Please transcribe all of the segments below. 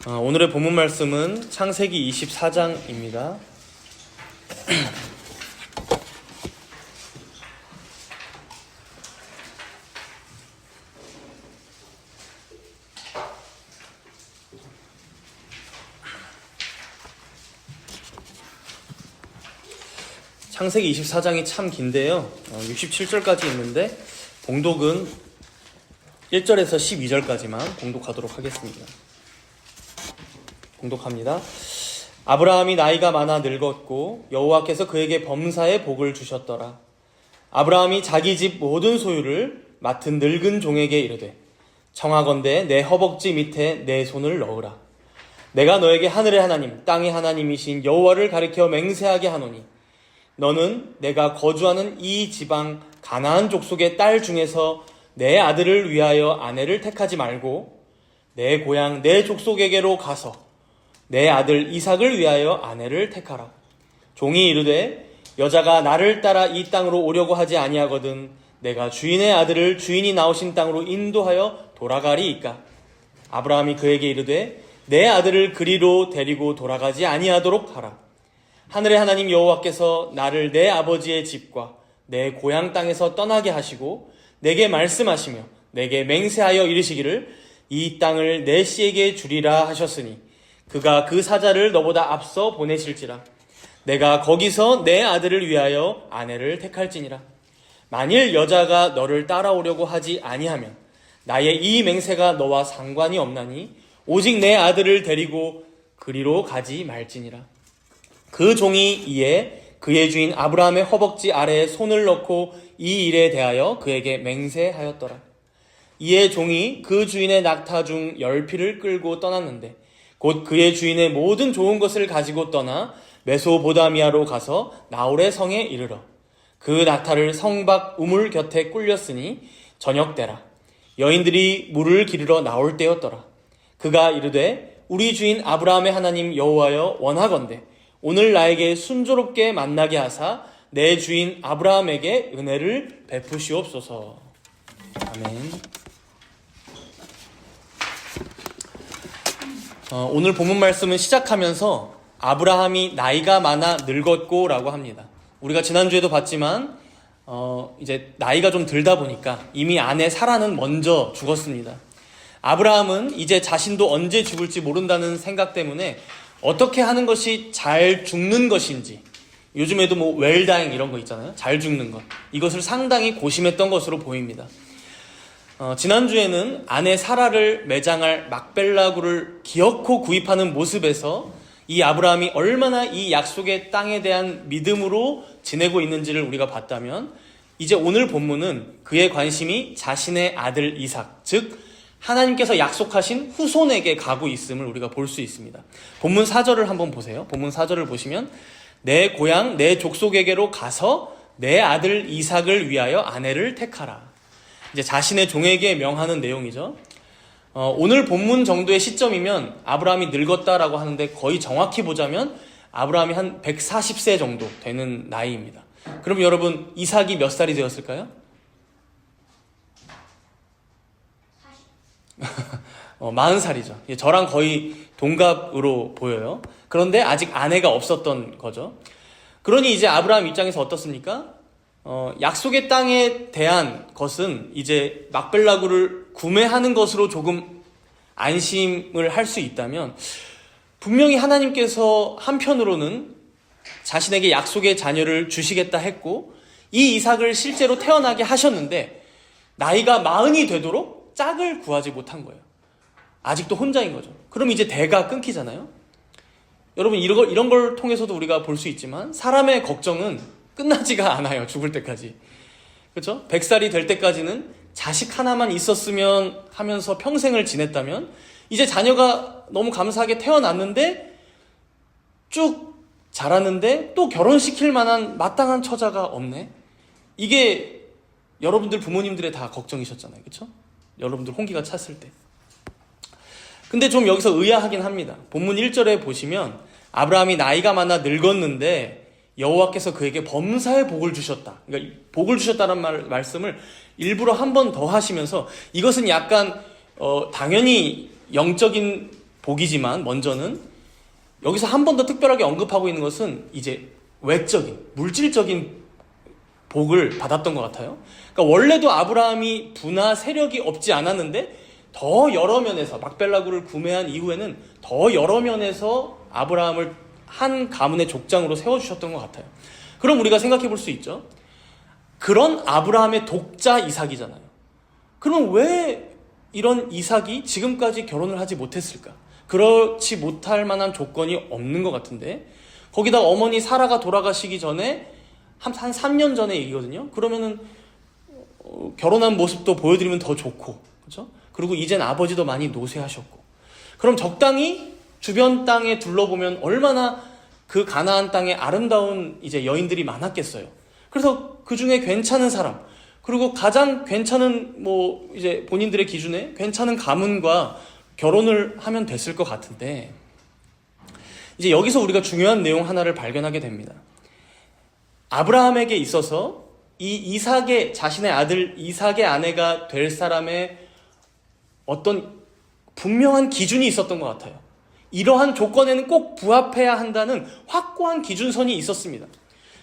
오늘의 본문 말씀은 창세기 24장입니다. 창세기 24장이 참 긴데요. 67절까지 있는데 봉독은 1절에서 12절까지만 봉독하도록 하겠습니다. 봉독합니다. 아브라함이 나이가 많아 늙었고 여호와께서 그에게 범사의 복을 주셨더라. 아브라함이 자기 집 모든 소유를 맡은 늙은 종에게 이르되 청하건대 내 허벅지 밑에 내 손을 넣으라. 내가 너에게 하늘의 하나님 땅의 하나님이신 여호와를 가리켜 맹세하게 하노니 너는 내가 거주하는 이 지방 가나안 족속의 딸 중에서 내 아들을 위하여 아내를 택하지 말고 내 고향 내 족속에게로 가서 내 아들 이삭을 위하여 아내를 택하라. 종이 이르되 여자가 나를 따라 이 땅으로 오려고 하지 아니하거든 내가 주인의 아들을 주인이 나오신 땅으로 인도하여 돌아가리이까. 아브라함이 그에게 이르되 내 아들을 그리로 데리고 돌아가지 아니하도록 하라. 하늘의 하나님 여호와께서 나를 내 아버지의 집과 내 고향 땅에서 떠나게 하시고 내게 말씀하시며 내게 맹세하여 이르시기를 이 땅을 내 씨에게 주리라 하셨으니 그가 그 사자를 너보다 앞서 보내실지라. 내가 거기서 내 아들을 위하여 아내를 택할지니라. 만일 여자가 너를 따라오려고 하지 아니하면 나의 이 맹세가 너와 상관이 없나니 오직 내 아들을 데리고 그리로 가지 말지니라. 그 종이 이에 그의 주인 아브라함의 허벅지 아래에 손을 넣고 이 일에 대하여 그에게 맹세하였더라. 이에 종이 그 주인의 낙타 중 10匹를 끌고 떠났는데 곧 그의 주인의 모든 좋은 것을 가지고 떠나 메소보다미아로 가서 나홀의 성에 이르러 그 낙타를 성 밖 우물 곁에 꿀렸으니 저녁 때라. 여인들이 물을 기르러 나올 때였더라. 그가 이르되 우리 주인 아브라함의 하나님 여호와여 원하건대 오늘 나에게 순조롭게 만나게 하사 내 주인 아브라함에게 은혜를 베푸시옵소서. 아멘. 오늘 본문 말씀은 시작하면서 아브라함이 나이가 많아 늙었고 라고 합니다. 우리가 지난주에도 봤지만 이제 나이가 좀 들다 보니까 이미 아내 사라는 먼저 죽었습니다. 아브라함은 이제 자신도 언제 죽을지 모른다는 생각 때문에 어떻게 하는 것이 잘 죽는 것인지, 요즘에도 뭐 웰다잉 이런 거 있잖아요. 잘 죽는 것. 이것을 상당히 고심했던 것으로 보입니다. 지난주에는 아내 사라를 매장할 막벨라구를 기어코 구입하는 모습에서 이 아브라함이 얼마나 이 약속의 땅에 대한 믿음으로 지내고 있는지를 우리가 봤다면, 이제 오늘 본문은 그의 관심이 자신의 아들 이삭, 즉 하나님께서 약속하신 후손에게 가고 있음을 우리가 볼 수 있습니다. 본문 4절을 한번 보세요. 본문 4절을 보시면 내 고향 내 족속에게로 가서 내 아들 이삭을 위하여 아내를 택하라. 이제 자신의 종에게 명하는 내용이죠. 오늘 본문 정도의 시점이면 아브라함이 늙었다라고 하는데 거의 정확히 보자면 아브라함이 한 140세 정도 되는 나이입니다. 그럼 여러분 이삭이 몇 살이 되었을까요? 40살이죠. 저랑 거의 동갑으로 보여요. 그런데 아직 아내가 없었던 거죠. 그러니 이제 아브라함 입장에서 어떻습니까? 약속의 땅에 대한 것은 이제 막벨라구를 구매하는 것으로 조금 안심을 할 수 있다면, 분명히 하나님께서 한편으로는 자신에게 약속의 자녀를 주시겠다 했고 이 이삭을 실제로 태어나게 하셨는데 나이가 40이 되도록 짝을 구하지 못한 거예요. 아직도 혼자인 거죠. 그럼 이제 대가 끊기잖아요. 여러분 이런 걸 통해서도 우리가 볼 수 있지만 사람의 걱정은 끝나지가 않아요. 죽을 때까지. 그렇죠? 100살이 될 때까지는 자식 하나만 있었으면 하면서 평생을 지냈다면 이제 자녀가 너무 감사하게 태어났는데 쭉 자랐는데 또 결혼시킬 만한 마땅한 처자가 없네. 이게 여러분들 부모님들의 다 걱정이셨잖아요. 그렇죠? 여러분들 홍기가 찼을 때. 근데 좀 여기서 의아하긴 합니다. 본문 1절에 보시면 아브라함이 나이가 많아 늙었는데 여호와께서 그에게 범사의 복을 주셨다. 그러니까 복을 주셨다는 말씀을 일부러 한 번 더 하시면서 이것은 약간 당연히 영적인 복이지만 먼저는 여기서 한 번 더 특별하게 언급하고 있는 것은 이제 외적인, 물질적인 복을 받았던 것 같아요. 그러니까 원래도 아브라함이 부나 세력이 없지 않았는데 더 여러 면에서 막벨라구를 구매한 이후에는 더 여러 면에서 아브라함을 한 가문의 족장으로 세워주셨던 것 같아요. 그럼 우리가 생각해 볼 수 있죠. 그런 아브라함의 독자 이삭이잖아요. 그럼 왜 이런 이삭이 지금까지 결혼을 하지 못했을까? 그렇지 못할 만한 조건이 없는 것 같은데, 거기다 어머니 사라가 돌아가시기 전에 한 3년 전의 얘기거든요. 그러면은 결혼한 모습도 보여드리면 더 좋고, 그렇죠? 그리고 이젠 아버지도 많이 노쇠하셨고, 그럼 적당히 주변 땅에 둘러보면 얼마나 그 가나안 땅에 아름다운 이제 여인들이 많았겠어요. 그래서 그 중에 괜찮은 사람, 그리고 가장 괜찮은 이제 본인들의 기준에 괜찮은 가문과 결혼을 하면 됐을 것 같은데, 이제 여기서 우리가 중요한 내용 하나를 발견하게 됩니다. 아브라함에게 있어서 이 이삭의, 자신의 아들 이삭의 아내가 될 사람의 어떤 분명한 기준이 있었던 것 같아요. 이러한 조건에는 꼭 부합해야 한다는 확고한 기준선이 있었습니다.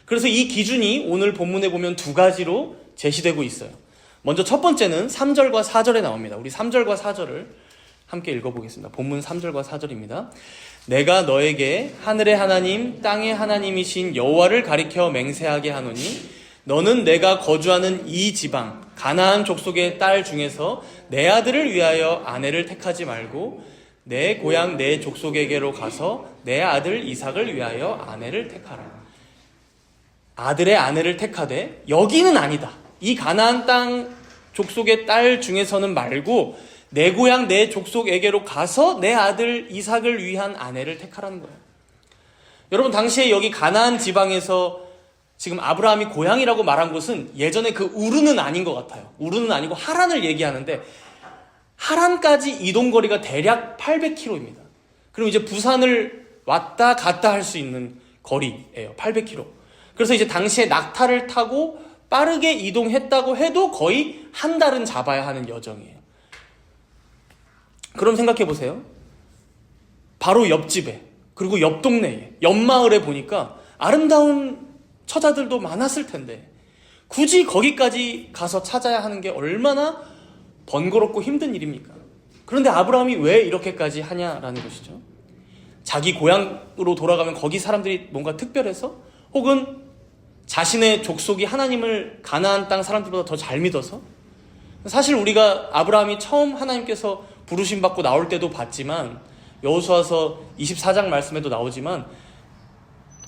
그래서 이 기준이 오늘 본문에 보면 두 가지로 제시되고 있어요. 먼저 첫 번째는 3절과 4절에 나옵니다. 우리 3절과 4절을 함께 읽어보겠습니다. 본문 3절과 4절입니다. 내가 너에게 하늘의 하나님, 땅의 하나님이신 여호와를 가리켜 맹세하게 하노니 너는 내가 거주하는 이 지방 가나안 족속의 딸 중에서 내 아들을 위하여 아내를 택하지 말고 내 고향 내 족속에게로 가서 내 아들 이삭을 위하여 아내를 택하라. 아들의 아내를 택하되 여기는 아니다. 이 가나안 땅 족속의 딸 중에서는 말고 내 고향 내 족속에게로 가서 내 아들 이삭을 위한 아내를 택하라는 거예요. 여러분, 당시에 여기 가나안 지방에서 지금 아브라함이 고향이라고 말한 곳은 예전에 그 우르는 아닌 것 같아요. 우르는 아니고 하란을 얘기하는데, 하란까지 이동거리가 대략 800km입니다. 그럼 이제 부산을 왔다 갔다 할 수 있는 거리예요. 800km. 그래서 이제 당시에 낙타를 타고 빠르게 이동했다고 해도 거의 한 달은 잡아야 하는 여정이에요. 그럼 생각해 보세요. 바로 옆집에, 그리고 옆 동네에, 옆 마을에 보니까 아름다운 처자들도 많았을 텐데 굳이 거기까지 가서 찾아야 하는 게 얼마나 번거롭고 힘든 일입니까? 그런데 아브라함이 왜 이렇게까지 하냐라는 것이죠. 자기 고향으로 돌아가면 거기 사람들이 뭔가 특별해서, 혹은 자신의 족속이 하나님을 가나안 땅 사람들보다 더 잘 믿어서. 사실 우리가 아브라함이 처음 하나님께서 부르심 받고 나올 때도 봤지만, 여호수아서 24장 말씀에도 나오지만,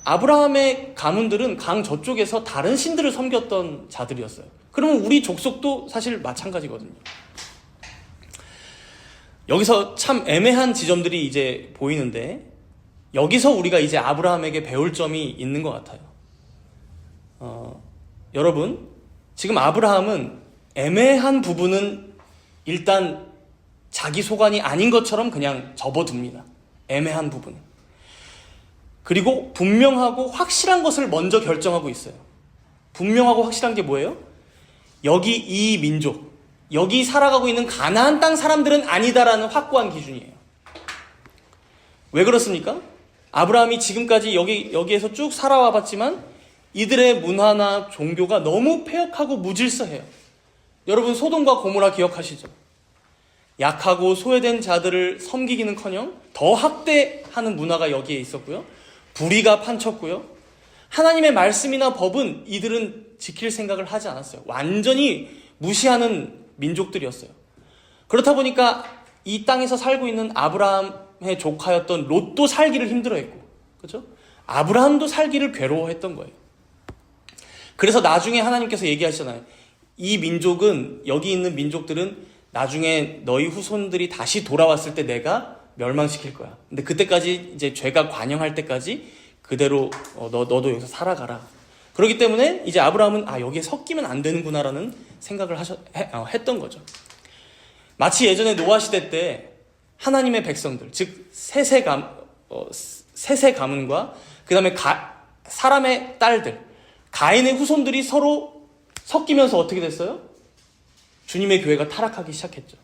아브라함의 가문들은 강 저쪽에서 다른 신들을 섬겼던 자들이었어요. 그러면 우리 족속도 사실 마찬가지거든요. 여기서 참 애매한 지점들이 이제 보이는데, 여기서 우리가 이제 아브라함에게 배울 점이 있는 것 같아요. 여러분, 지금 아브라함은 애매한 부분은 일단 자기 소관이 아닌 것처럼 그냥 접어둡니다. 애매한 부분은. 그리고 분명하고 확실한 것을 먼저 결정하고 있어요. 분명하고 확실한 게 뭐예요? 여기 이 민족, 여기 살아가고 있는 가나안 땅 사람들은 아니다라는 확고한 기준이에요. 왜 그렇습니까? 아브라함이 지금까지 여기에서 쭉 살아와 봤지만 이들의 문화나 종교가 너무 폐역하고 무질서해요. 여러분, 소돔과 고모라 기억하시죠? 약하고 소외된 자들을 섬기기는커녕 더 학대하는 문화가 여기에 있었고요. 불의가 판쳤고요. 하나님의 말씀이나 법은 이들은 지킬 생각을 하지 않았어요. 완전히 무시하는 민족들이었어요. 그렇다 보니까 이 땅에서 살고 있는 아브라함의 조카였던 롯도 살기를 힘들어했고, 그렇죠? 아브라함도 살기를 괴로워했던 거예요. 그래서 나중에 하나님께서 얘기하시잖아요. 이 민족은, 여기 있는 민족들은 나중에 너희 후손들이 다시 돌아왔을 때 내가 멸망시킬 거야. 근데 그때까지 이제 죄가 관영할 때까지 그대로 너도 여기서 살아가라. 그렇기 때문에 이제 아브라함은 여기에 섞이면 안 되는구나라는 생각을 했던 거죠. 마치 예전에 노아 시대 때 하나님의 백성들, 즉 셋의 가문과 그 다음에 사람의 딸들, 가인의 후손들이 서로 섞이면서 어떻게 됐어요? 주님의 교회가 타락하기 시작했죠.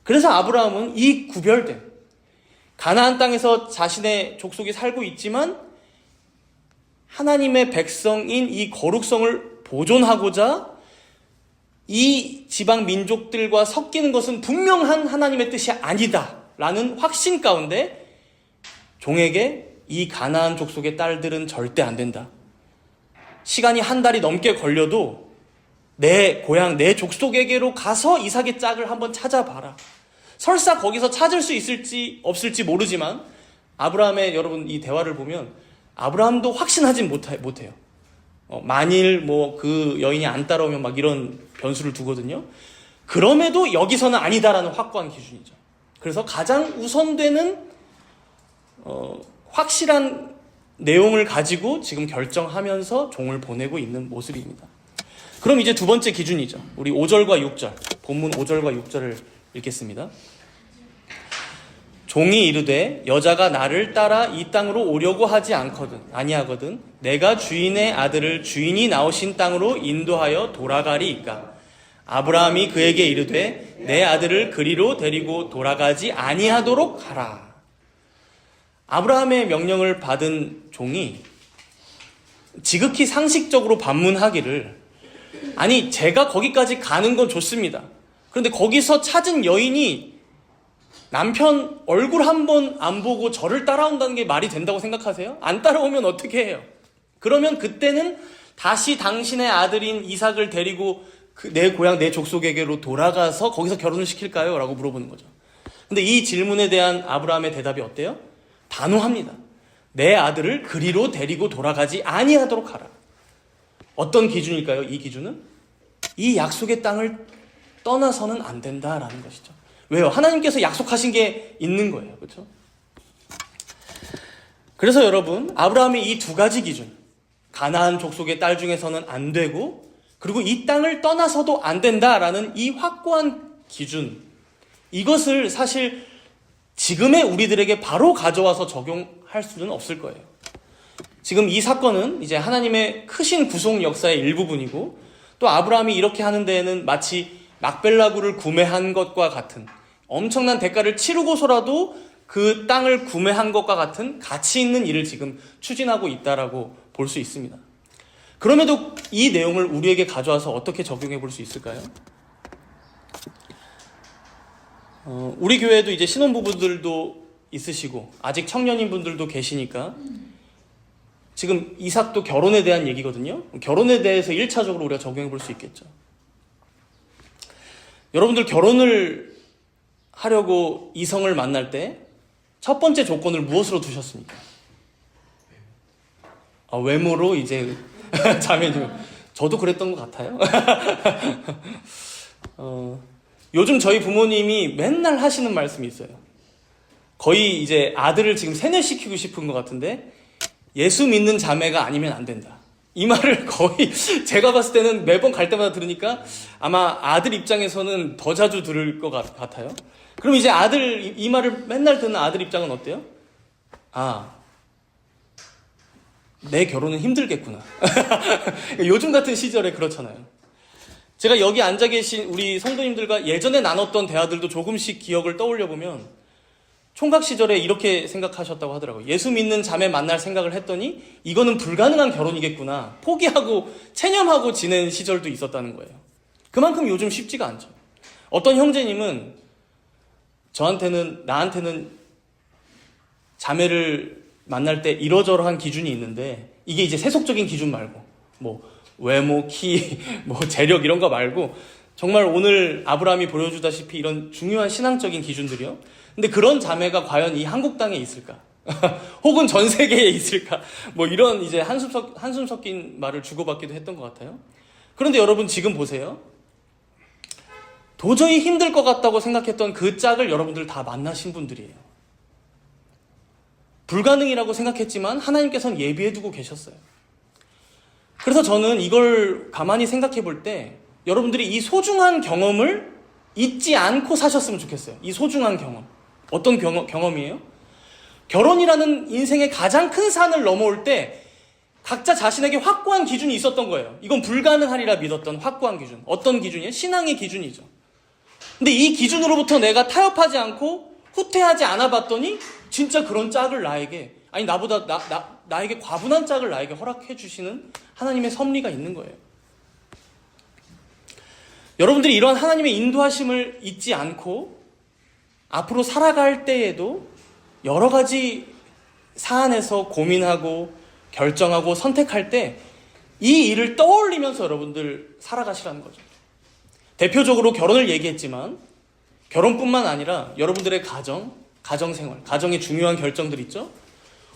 그래서 아브라함은 이 구별된, 가나안 땅에서 자신의 족속이 살고 있지만 하나님의 백성인 이 거룩성을 보존하고자 이 지방 민족들과 섞이는 것은 분명한 하나님의 뜻이 아니다라는 확신 가운데 종에게 이 가나안 족속의 딸들은 절대 안 된다. 시간이 한 달이 넘게 걸려도 내 고향, 내 족속에게로 가서 이삭의 짝을 한번 찾아봐라. 설사 거기서 찾을 수 있을지 없을지 모르지만 아브라함의 여러분 이 대화를 보면 아브라함도 확신하진 못해요. 만일 그 여인이 안 따라오면 막 이런 변수를 두거든요. 그럼에도 여기서는 아니다라는 확고한 기준이죠. 그래서 가장 우선되는 확실한 내용을 가지고 지금 결정하면서 종을 보내고 있는 모습입니다. 그럼 이제 두 번째 기준이죠. 우리 5절과 6절, 본문 5절과 6절을 읽겠습니다. 종이 이르되 여자가 나를 따라 이 땅으로 오려고 하지 아니하거든 내가 주인의 아들을 주인이 나오신 땅으로 인도하여 돌아가리이까. 아브라함이 그에게 이르되 내 아들을 그리로 데리고 돌아가지 아니하도록 하라. 아브라함의 명령을 받은 종이 지극히 상식적으로 반문하기를, 아니 제가 거기까지 가는 건 좋습니다. 그런데 거기서 찾은 여인이 남편 얼굴 한 번 안 보고 저를 따라온다는 게 말이 된다고 생각하세요? 안 따라오면 어떻게 해요? 그러면 그때는 다시 당신의 아들인 이삭을 데리고 내 고향, 내 족속에게로 돌아가서 거기서 결혼을 시킬까요? 라고 물어보는 거죠. 근데 이 질문에 대한 아브라함의 대답이 어때요? 단호합니다. 내 아들을 그리로 데리고 돌아가지 아니하도록 하라. 어떤 기준일까요? 이 기준은? 이 약속의 땅을 떠나서는 안 된다라는 것이죠. 왜요? 하나님께서 약속하신 게 있는 거예요. 그렇죠? 그래서 여러분, 아브라함의 이 두 가지 기준, 가나안 족속의 딸 중에서는 안 되고, 그리고 이 땅을 떠나서도 안 된다라는 이 확고한 기준, 이것을 사실 지금의 우리들에게 바로 가져와서 적용할 수는 없을 거예요. 지금 이 사건은 이제 하나님의 크신 구속 역사의 일부분이고, 또 아브라함이 이렇게 하는 데에는 마치 막벨라구를 구매한 것과 같은, 엄청난 대가를 치르고서라도 그 땅을 구매한 것과 같은 가치 있는 일을 지금 추진하고 있다라고 볼 수 있습니다. 그럼에도 이 내용을 우리에게 가져와서 어떻게 적용해 볼 수 있을까요? 우리 교회에도 이제 신혼부부들도 있으시고 아직 청년인 분들도 계시니까 지금 이삭도 결혼에 대한 얘기거든요. 결혼에 대해서 1차적으로 우리가 적용해 볼 수 있겠죠. 여러분들 결혼을 하려고 이성을 만날 때 첫 번째 조건을 무엇으로 두셨습니까? 외모로 이제 자매님, 저도 그랬던 것 같아요. 요즘 저희 부모님이 맨날 하시는 말씀이 있어요. 거의 이제 아들을 지금 세뇌시키고 싶은 것 같은데 예수 믿는 자매가 아니면 안 된다. 이 말을 거의 제가 봤을 때는 매번 갈 때마다 들으니까 아마 아들 입장에서는 더 자주 들을 것 같아요. 그럼 이제 이 말을 맨날 듣는 아들 입장은 어때요? 내 결혼은 힘들겠구나. 요즘 같은 시절에 그렇잖아요. 제가 여기 앉아 계신 우리 성도님들과 예전에 나눴던 대화들도 조금씩 기억을 떠올려 보면 총각 시절에 이렇게 생각하셨다고 하더라고요. 예수 믿는 자매 만날 생각을 했더니 이거는 불가능한 결혼이겠구나. 포기하고 체념하고 지낸 시절도 있었다는 거예요. 그만큼 요즘 쉽지가 않죠. 어떤 형제님은 나한테는 자매를 만날 때 이러저러한 기준이 있는데 이게 이제 세속적인 기준 말고 외모, 키, 재력 이런 거 말고 정말 오늘 아브라함이 보여주다시피 이런 중요한 신앙적인 기준들이요. 근데 그런 자매가 과연 이 한국 땅에 있을까? 혹은 전 세계에 있을까? 이런 이제 한숨 섞인 말을 주고받기도 했던 것 같아요. 그런데 여러분 지금 보세요. 도저히 힘들 것 같다고 생각했던 그 짝을 여러분들 다 만나신 분들이에요. 불가능이라고 생각했지만 하나님께서는 예비해두고 계셨어요. 그래서 저는 이걸 가만히 생각해 볼 때 여러분들이 이 소중한 경험을 잊지 않고 사셨으면 좋겠어요. 이 소중한 경험. 어떤 경험이에요? 결혼이라는 인생의 가장 큰 산을 넘어올 때 각자 자신에게 확고한 기준이 있었던 거예요. 이건 불가능하리라 믿었던 확고한 기준. 어떤 기준이에요? 신앙의 기준이죠. 근데 이 기준으로부터 내가 타협하지 않고 후퇴하지 않아 봤더니 진짜 그런 짝을 나에게, 아니 나보다 나에게 과분한 짝을 나에게 허락해 주시는 하나님의 섭리가 있는 거예요. 여러분들이 이런 하나님의 인도하심을 잊지 않고 앞으로 살아갈 때에도 여러 가지 사안에서 고민하고 결정하고 선택할 때 이 일을 떠올리면서 여러분들 살아가시라는 거죠. 대표적으로 결혼을 얘기했지만 결혼뿐만 아니라 여러분들의 가정생활, 가정의 중요한 결정들 있죠?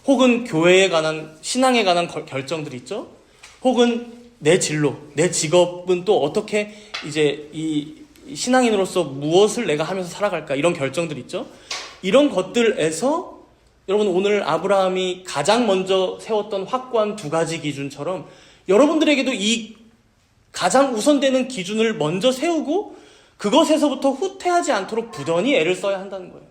혹은 교회에 관한, 신앙에 관한 결정들 있죠? 혹은 내 진로, 내 직업은 또 어떻게 이제 이 신앙인으로서 무엇을 내가 하면서 살아갈까, 이런 결정들 있죠? 이런 것들에서 여러분, 오늘 아브라함이 가장 먼저 세웠던 확고한 두 가지 기준처럼 여러분들에게도 이 가장 우선되는 기준을 먼저 세우고 그것에서부터 후퇴하지 않도록 부단히 애를 써야 한다는 거예요.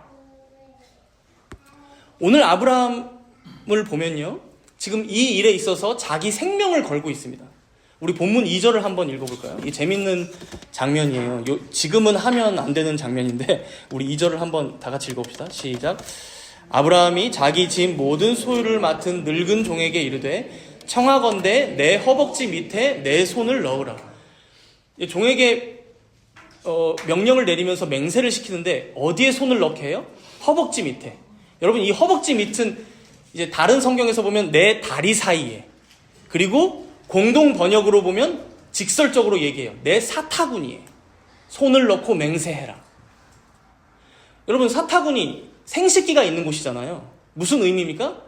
오늘 아브라함을 보면요, 지금 이 일에 있어서 자기 생명을 걸고 있습니다. 우리 본문 2절을 한번 읽어볼까요? 이 재밌는 장면이에요. 지금은 하면 안 되는 장면인데 우리 2절을 한번 다 같이 읽어봅시다. 시작. 아브라함이 자기 집 모든 소유를 맡은 늙은 종에게 이르되 청하건대 내 허벅지 밑에 내 손을 넣으라. 종에게 명령을 내리면서 맹세를 시키는데 어디에 손을 넣게 해요? 허벅지 밑에. 여러분, 이 허벅지 밑은 이제 다른 성경에서 보면 내 다리 사이에, 그리고 공동 번역으로 보면 직설적으로 얘기해요. 내 사타구니에 손을 넣고 맹세해라. 여러분, 사타구니 생식기가 있는 곳이잖아요. 무슨 의미입니까?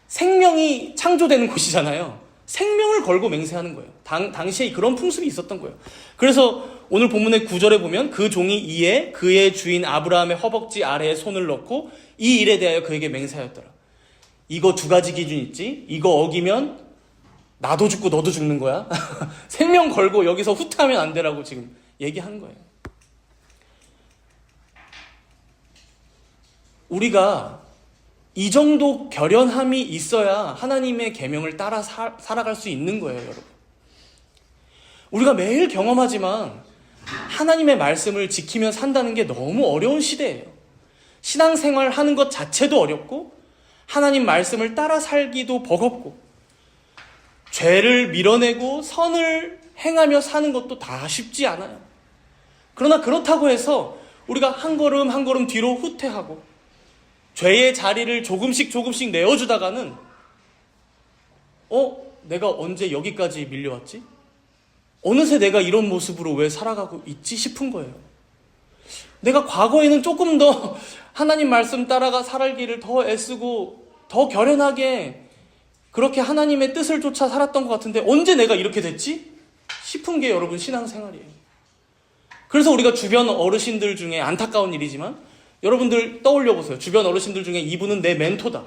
생명이 창조되는 곳이잖아요. 생명을 걸고 맹세하는 거예요. 당시에 그런 풍습이 있었던 거예요. 그래서 오늘 본문의 9절에 보면 그 종이 이에 그의 주인 아브라함의 허벅지 아래에 손을 넣고 이 일에 대하여 그에게 맹세하였더라. 이거 두 가지 기준 있지? 이거 어기면 나도 죽고 너도 죽는 거야. 생명 걸고 여기서 후퇴하면 안 되라고 지금 얘기하는 거예요. 우리가 이 정도 결연함이 있어야 하나님의 계명을 따라 살아갈 수 있는 거예요, 여러분. 우리가 매일 경험하지만 하나님의 말씀을 지키며 산다는 게 너무 어려운 시대예요. 신앙생활 하는 것 자체도 어렵고 하나님 말씀을 따라 살기도 버겁고 죄를 밀어내고 선을 행하며 사는 것도 다 쉽지 않아요. 그러나 그렇다고 해서 우리가 한 걸음 한 걸음 뒤로 후퇴하고 죄의 자리를 조금씩 내어주다가는 내가 언제 여기까지 밀려왔지? 어느새 내가 이런 모습으로 왜 살아가고 있지 싶은 거예요. 내가 과거에는 조금 더 하나님 말씀 따라가 살기를 더 애쓰고 더 결연하게 그렇게 하나님의 뜻을 쫓아 살았던 것 같은데 언제 내가 이렇게 됐지? 싶은 게 여러분 신앙생활이에요. 그래서 우리가 주변 어르신들 중에 안타까운 일이지만 여러분들 떠올려 보세요. 주변 어르신들 중에 이분은 내 멘토다.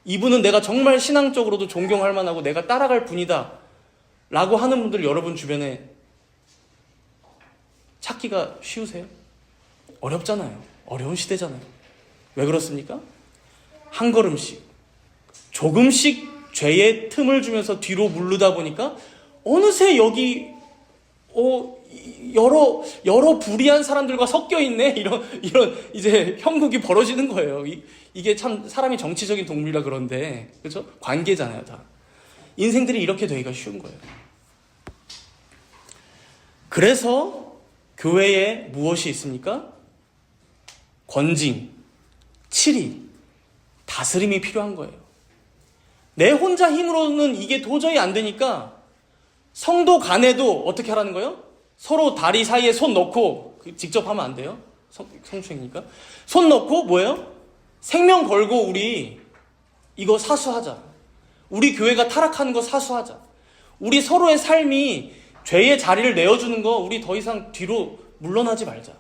이분은 내가 정말 신앙적으로도 존경할 만하고 내가 따라갈 분이다. 라고 하는 분들 여러분 주변에 찾기가 쉬우세요? 어렵잖아요. 어려운 시대잖아요. 왜 그렇습니까? 한 걸음씩, 조금씩 죄의 틈을 주면서 뒤로 물르다 보니까 어느새 여기 여러 불의한 사람들과 섞여 있네. 이런 이제 형국이 벌어지는 거예요. 이게 참 사람이 정치적인 동물이라 그런데, 그렇죠? 관계잖아요, 다. 인생들이 이렇게 되기가 쉬운 거예요. 그래서 교회에 무엇이 있습니까? 권징, 치리, 다스림이 필요한 거예요. 내 혼자 힘으로는 이게 도저히 안 되니까 성도 간에도 어떻게 하라는 거예요? 서로 다리 사이에 손 넣고, 직접 하면 안 돼요? 성추행이니까. 손 넣고 뭐예요? 생명 걸고 우리 이거 사수하자. 우리 교회가 타락하는 거 사수하자. 우리 서로의 삶이 죄의 자리를 내어주는 거 우리 더 이상 뒤로 물러나지 말자.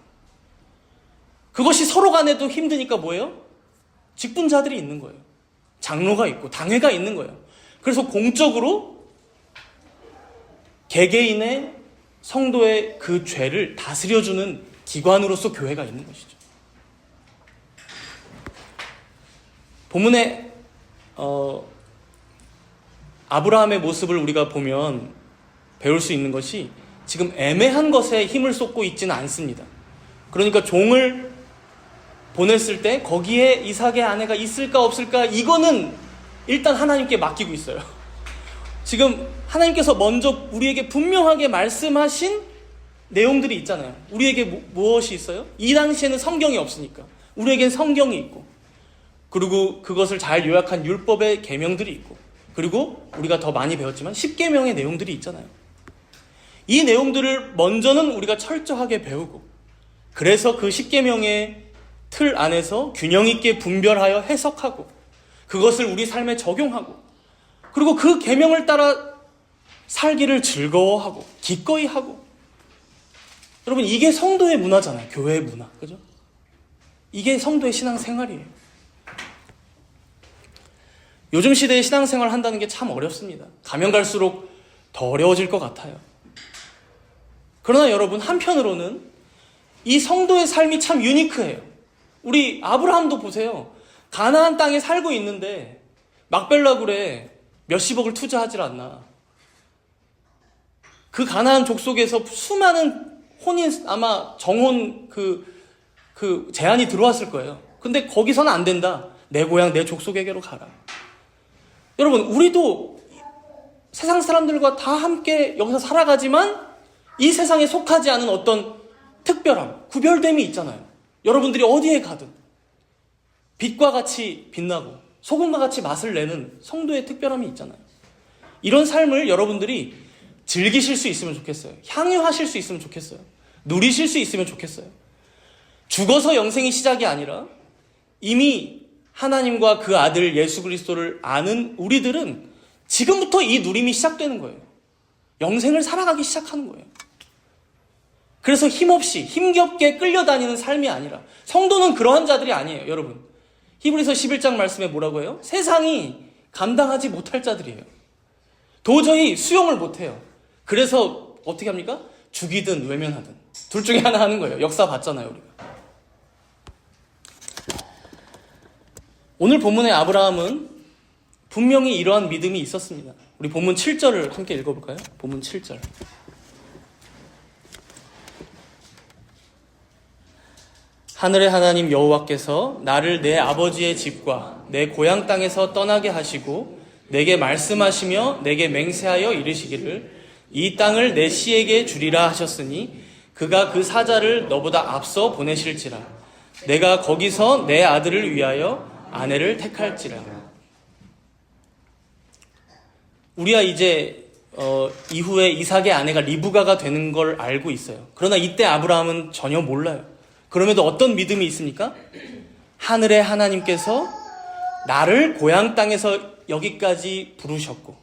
그것이 서로 간에도 힘드니까 뭐예요? 직분자들이 있는 거예요. 장로가 있고 당회가 있는 거예요. 그래서 공적으로 개개인의 성도의 그 죄를 다스려주는 기관으로서 교회가 있는 것이죠. 본문에 아브라함의 모습을 우리가 보면 배울 수 있는 것이 지금 애매한 것에 힘을 쏟고 있지는 않습니다. 그러니까 종을 보냈을 때 거기에 이삭의 아내가 있을까 없을까, 이거는 일단 하나님께 맡기고 있어요. 지금 하나님께서 먼저 우리에게 분명하게 말씀하신 내용들이 있잖아요. 우리에게 무엇이 있어요? 이 당시에는 성경이 없으니까 우리에겐 성경이 있고, 그리고 그것을 잘 요약한 율법의 계명들이 있고, 그리고 우리가 더 많이 배웠지만 십계명의 내용들이 있잖아요. 이 내용들을 먼저는 우리가 철저하게 배우고, 그래서 그 십계명의 틀 안에서 균형 있게 분별하여 해석하고, 그것을 우리 삶에 적용하고, 그리고 그 계명을 따라 살기를 즐거워하고 기꺼이 하고. 여러분, 이게 성도의 문화잖아요. 교회의 문화, 그죠? 이게 성도의 신앙생활이에요. 요즘 시대에 신앙생활을 한다는 게 참 어렵습니다. 가면 갈수록 더 어려워질 것 같아요. 그러나 여러분, 한편으로는 이 성도의 삶이 참 유니크해요. 우리 아브라함도 보세요. 가나안 땅에 살고 있는데 막벨라굴에 몇십억을 투자하질 않나. 그 가나안 족속에서 수많은 혼인, 아마 정혼 제안이 들어왔을 거예요. 근데 거기서는 안 된다. 내 고향, 내 족속에게로 가라. 여러분, 우리도 세상 사람들과 다 함께 여기서 살아가지만 이 세상에 속하지 않은 어떤 특별함, 구별됨이 있잖아요. 여러분들이 어디에 가든 빛과 같이 빛나고 소금과 같이 맛을 내는 성도의 특별함이 있잖아요. 이런 삶을 여러분들이 즐기실 수 있으면 좋겠어요. 향유하실 수 있으면 좋겠어요. 누리실 수 있으면 좋겠어요. 죽어서 영생이 시작이 아니라 이미 하나님과 그 아들 예수 그리스도를 아는 우리들은 지금부터 이 누림이 시작되는 거예요. 영생을 살아가기 시작하는 거예요. 그래서 힘없이 힘겹게 끌려다니는 삶이 아니라, 성도는 그러한 자들이 아니에요. 여러분, 히브리서 11장 말씀에 뭐라고 해요? 세상이 감당하지 못할 자들이에요. 도저히 수용을 못해요. 그래서 어떻게 합니까? 죽이든 외면하든 둘 중에 하나 하는 거예요. 역사 봤잖아요, 우리가. 오늘 본문의 아브라함은 분명히 이러한 믿음이 있었습니다. 우리 본문 7절을 함께 읽어볼까요? 본문 7절. 하늘의 하나님 여호와께서 나를 내 아버지의 집과 내 고향 땅에서 떠나게 하시고 내게 말씀하시며 내게 맹세하여 이르시기를 이 땅을 내 씨에게 주리라 하셨으니 그가 그 사자를 너보다 앞서 보내실지라. 내가 거기서 내 아들을 위하여 아내를 택할지라. 우리가 이제 이후에 이삭의 아내가 리브가가 되는 걸 알고 있어요. 그러나 이때 아브라함은 전혀 몰라요. 그럼에도 어떤 믿음이 있습니까? 하늘의 하나님께서 나를 고향 땅에서 여기까지 부르셨고,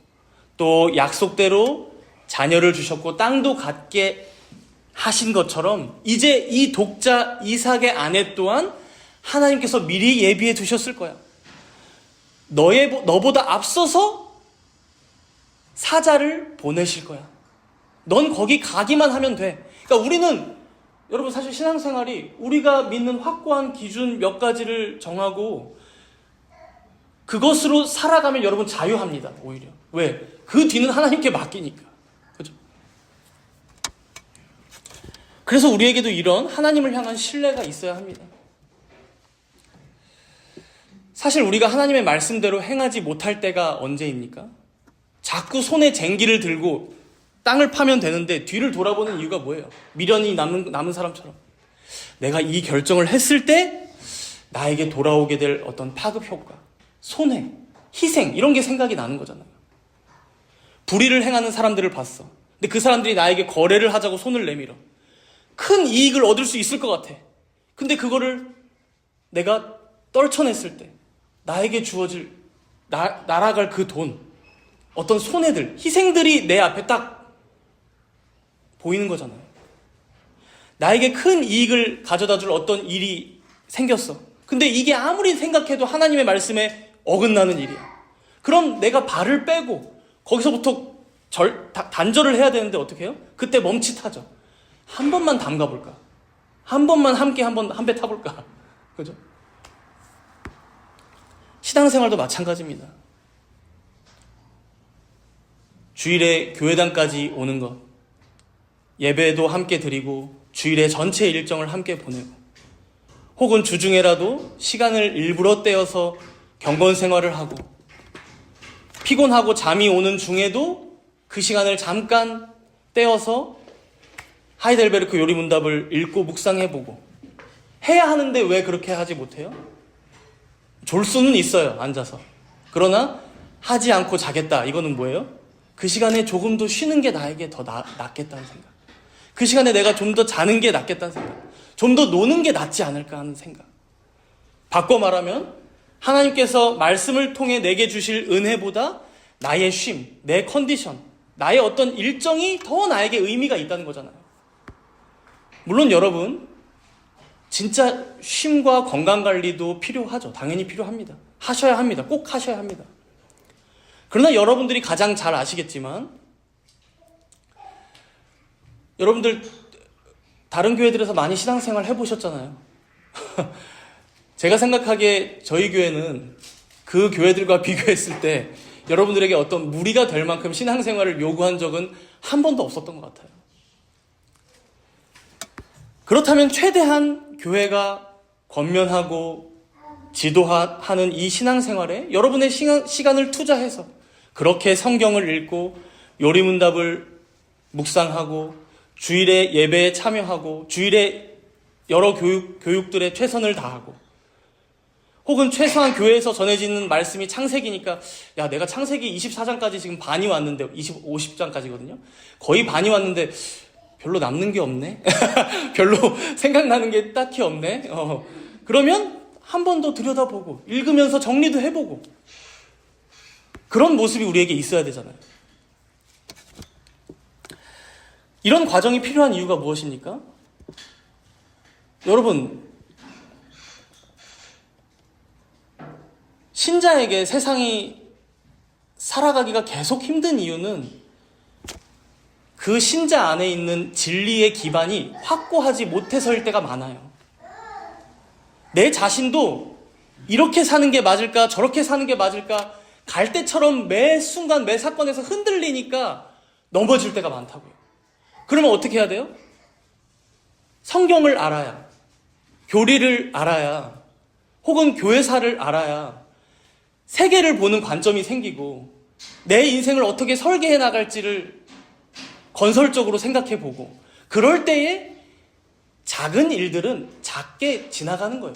또 약속대로 자녀를 주셨고 땅도 갖게 하신 것처럼 이제 이 독자 이삭의 아내 또한 하나님께서 미리 예비해 두셨을 거야. 너보다 앞서서 사자를 보내실 거야. 넌 거기 가기만 하면 돼. 그러니까 우리는, 여러분, 사실 신앙생활이 우리가 믿는 확고한 기준 몇 가지를 정하고 그것으로 살아가면 여러분 자유합니다. 오히려. 왜? 그 뒤는 하나님께 맡기니까. 그죠? 그래서 우리에게도 이런 하나님을 향한 신뢰가 있어야 합니다. 사실 우리가 하나님의 말씀대로 행하지 못할 때가 언제입니까? 자꾸 손에 쟁기를 들고 땅을 파면 되는데 뒤를 돌아보는 이유가 뭐예요? 미련이 남은 사람처럼. 내가 이 결정을 했을 때 나에게 돌아오게 될 어떤 파급 효과, 손해, 희생, 이런 게 생각이 나는 거잖아요. 불의를 행하는 사람들을 봤어. 근데 그 사람들이 나에게 거래를 하자고 손을 내밀어. 큰 이익을 얻을 수 있을 것 같아. 근데 그거를 내가 떨쳐냈을 때 나에게 주어질, 날아갈 그 돈, 어떤 손해들, 희생들이 내 앞에 딱 보이는 거잖아요. 나에게 큰 이익을 가져다 줄 어떤 일이 생겼어. 근데 이게 아무리 생각해도 하나님의 말씀에 어긋나는 일이야. 그럼 내가 발을 빼고 거기서부터 단절을 해야 되는데 어떻게 해요? 그때 멈칫하죠. 한 번만 담가볼까? 한 번만 함께 한 배 타볼까? 그죠? 신앙생활도 마찬가지입니다. 주일에 교회당까지 오는 것, 예배도 함께 드리고 주일에 전체 일정을 함께 보내고, 혹은 주중에라도 시간을 일부러 떼어서 경건 생활을 하고, 피곤하고 잠이 오는 중에도 그 시간을 잠깐 떼어서 하이델베르크 요리문답을 읽고 묵상해보고, 해야 하는데 왜 그렇게 하지 못해요? 졸 수는 있어요, 앉아서. 그러나 하지 않고 자겠다. 이거는 뭐예요? 그 시간에 조금 더 쉬는 게 나에게 더 낫겠다는 생각. 그 시간에 내가 좀 더 자는 게 낫겠다는 생각. 좀 더 노는 게 낫지 않을까 하는 생각. 바꿔 말하면 하나님께서 말씀을 통해 내게 주실 은혜보다 나의 쉼, 내 컨디션, 나의 어떤 일정이 더 나에게 의미가 있다는 거잖아요. 물론 여러분, 진짜 쉼과 건강관리도 필요하죠. 당연히 필요합니다. 하셔야 합니다. 꼭 하셔야 합니다. 그러나 여러분들이 가장 잘 아시겠지만, 여러분들 다른 교회들에서 많이 신앙생활 해보셨잖아요. 제가 생각하기에 저희 교회는 그 교회들과 비교했을 때 여러분들에게 어떤 무리가 될 만큼 신앙생활을 요구한 적은 한 번도 없었던 것 같아요. 그렇다면 최대한 교회가 권면하고 지도하는 이 신앙생활에 여러분의 시간을 투자해서 그렇게 성경을 읽고 요리문답을 묵상하고 주일에 예배에 참여하고 주일에 여러 교육들에 최선을 다하고, 혹은 최소한 교회에서 전해지는 말씀이 창세기니까 야, 내가 창세기 24장까지 지금 반이 왔는데 50장까지거든요. 거의 반이 왔는데 별로 남는 게 없네. 별로 생각나는 게 딱히 없네. 그러면 한 번 더 들여다보고 읽으면서 정리도 해보고, 그런 모습이 우리에게 있어야 되잖아요. 이런 과정이 필요한 이유가 무엇입니까? 여러분, 신자에게 세상이 살아가기가 계속 힘든 이유는 그 신자 안에 있는 진리의 기반이 확고하지 못해서일 때가 많아요. 내 자신도 이렇게 사는 게 맞을까, 저렇게 사는 게 맞을까, 갈대처럼 매 순간 매 사건에서 흔들리니까 넘어질 때가 많다고요. 그러면 어떻게 해야 돼요? 성경을 알아야, 교리를 알아야, 혹은 교회사를 알아야 세계를 보는 관점이 생기고 내 인생을 어떻게 설계해 나갈지를 건설적으로 생각해 보고, 그럴 때에 작은 일들은 작게 지나가는 거예요.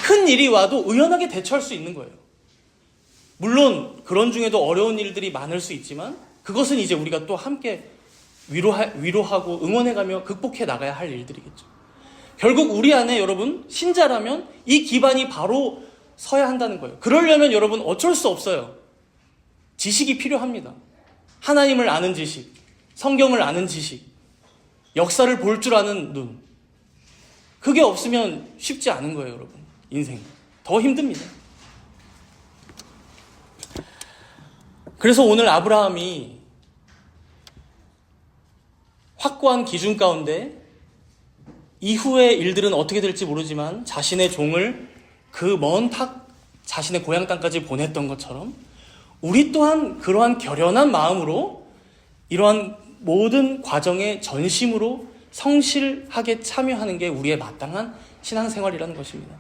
큰 일이 와도 의연하게 대처할 수 있는 거예요. 물론 그런 중에도 어려운 일들이 많을 수 있지만 그것은 이제 우리가 또 함께 위로하고 응원해가며 극복해 나가야 할 일들이겠죠. 결국 우리 안에 여러분, 신자라면 이 기반이 바로 서야 한다는 거예요. 그러려면 여러분 어쩔 수 없어요. 지식이 필요합니다. 하나님을 아는 지식, 성경을 아는 지식, 역사를 볼 줄 아는 눈. 그게 없으면 쉽지 않은 거예요, 여러분. 인생. 더 힘듭니다. 그래서 오늘 아브라함이 확고한 기준 가운데 이후의 일들은 어떻게 될지 모르지만 자신의 종을 그 먼 자신의 고향 땅까지 보냈던 것처럼 우리 또한 그러한 결연한 마음으로 이러한 모든 과정의 전심으로 성실하게 참여하는 게 우리의 마땅한 신앙생활이라는 것입니다.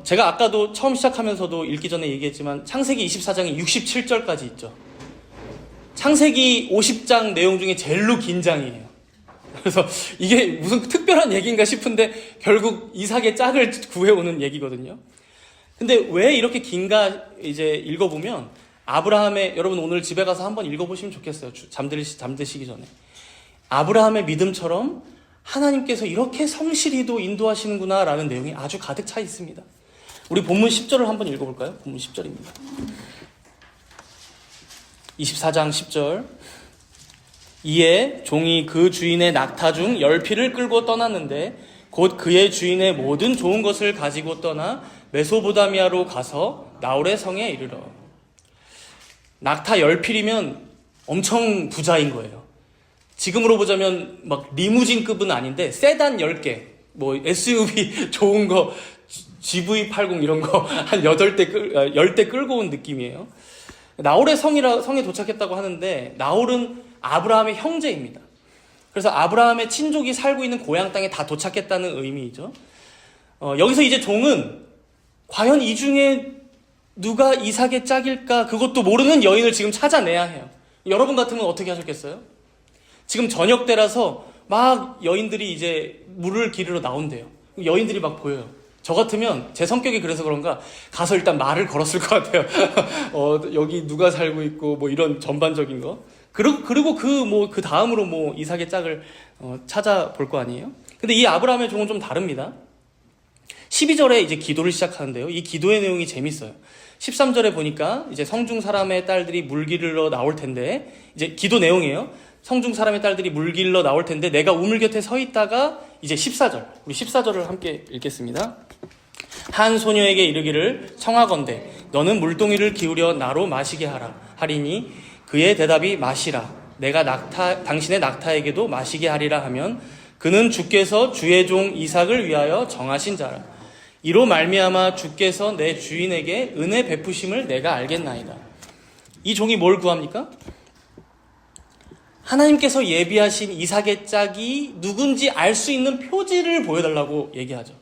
제가 아까도 처음 시작하면서도 읽기 전에 얘기했지만 창세기 24장이 67절까지 있죠. 창세기 50장 내용 중에 제일로 긴 장이에요. 그래서 이게 무슨 특별한 얘기인가 싶은데 결국 이삭의 짝을 구해오는 얘기거든요. 근데 왜 이렇게 긴가 이제 읽어보면 아브라함의, 여러분 오늘 집에 가서 한번 읽어보시면 좋겠어요. 잠드시기 전에. 아브라함의 믿음처럼 하나님께서 이렇게 성실히도 인도하시는구나 라는 내용이 아주 가득 차 있습니다. 우리 본문 10절을 한번 읽어볼까요? 본문 10절입니다. 24장 10절. 이에 종이 그 주인의 낙타 중 10피를 끌고 떠났는데 곧 그의 주인의 모든 좋은 것을 가지고 떠나 메소보다미아로 가서 나홀의 성에 이르러. 낙타 10필이면 엄청 부자인 거예요. 지금으로 보자면 막 리무진급은 아닌데 세단 10개, 뭐 SUV 좋은 거 GV80 이런 거 한 10대 끌고 온 느낌이에요. 나홀의 성에 도착했다고 하는데 나홀은 아브라함의 형제입니다. 그래서 아브라함의 친족이 살고 있는 고향 땅에 다 도착했다는 의미이죠. 여기서 이제 종은 과연 이 중에 누가 이삭의 짝일까 그것도 모르는 여인을 지금 찾아내야 해요. 여러분 같으면 어떻게 하셨겠어요? 지금 저녁 때라서 막 여인들이 이제 물을 기르러 나온대요. 여인들이 막 보여요. 저 같으면 제 성격이 그래서 그런가 가서 일단 말을 걸었을 것 같아요. 여기 누가 살고 있고 뭐 이런 전반적인 거. 그리고 그 다음으로 이삭의 짝을 찾아볼 거 아니에요? 근데 이 아브라함의 종은 좀 다릅니다. 12절에 이제 기도를 시작하는데요. 이 기도의 내용이 재밌어요. 13절에 보니까 이제 성중 사람의 딸들이 물 기르러 나올 텐데, 이제 기도 내용이에요. 성중 사람의 딸들이 물 기르러 나올 텐데 내가 우물 곁에 서 있다가 이제 14절, 우리 14절을 함께 읽겠습니다. 한 소녀에게 이르기를 청하건대 너는 물동이를 기울여 나로 마시게 하리니 그의 대답이 마시라. 내가 당신의 낙타에게도 마시게 하리라 하면 그는 주께서 주의 종 이삭을 위하여 정하신 자라. 이로 말미암아 주께서 내 주인에게 은혜 베푸심을 내가 알겠나이다. 이 종이 뭘 구합니까? 하나님께서 예비하신 이삭의 짝이 누군지 알 수 있는 표지를 보여달라고 얘기하죠.